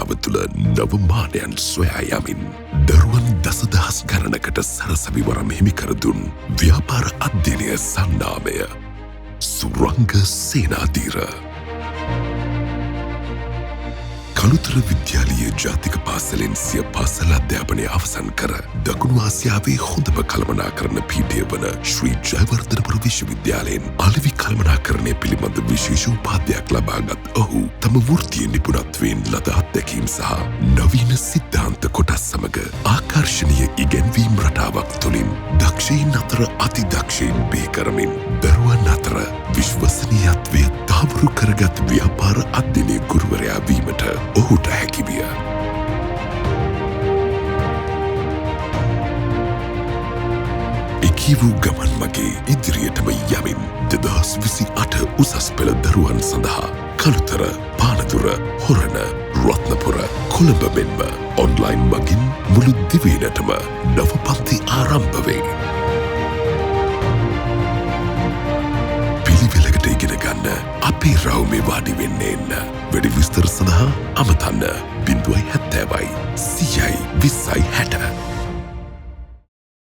ජනතාව තුළ නවමානයන් සොයා යමින් දරුවන් දසදහස් ගණනකට සරසවිවරම් හිමිකරදුන් ව්‍යාපාර අධ්‍යයනය සන්නාමය සුරංග සේනාධීර කළුතර විද්‍යාලීය ජාතික පාසලෙන් සිය පාසල් අධ්‍යාපනය අවසන් කර දකුණු ආසියාවේ හොඳම කළමනාකරණ පීඨය වන ශ්‍රී ජයවර්ධනපුර විශ්වවිද්‍යාලයෙන් අලෙවි කළමනාකරණය පිළිබඳ විශේෂ උපාධියක් ලබාගත් ඔහු තම වෘත්තීය නිපුණත්වයෙන් ලද අත්දැකීම් සහ නවීන සිද්ධාන්ත කොටස් සමග ආකර්ශනීය ඉගැන්වීම් රටාවක් තුළින් දක්ෂයින් අතර අතිදක්ෂයින් බිහි කරමින් දරුවන් අතර විශ්වසනීයත්වය තහවුරු කරගත් ව්‍යාපාර අධ්‍යයනය ගුරුවරයා වීමට ඔහුට හැකිවිය. එකී වූ ගමන් මගේ ඉදිරියටම යමින් 2028 උසස් පෙළ දරුවන් සඳහා කළුතර, පානදුර, හොරණ, රත්නපුර, කොළඹ මෙන්ම ඔන්ලයින් මගින් මුළු දිවයිනටම නව පන්ති ආරම්භ වේ. පිළිවෙලකට ඉගෙන ගන්න අපේ රවුමේ වාඩි වෙන්න එන්න. වැඩි විස්තර සඳහා අමතන්න 070 100 20 60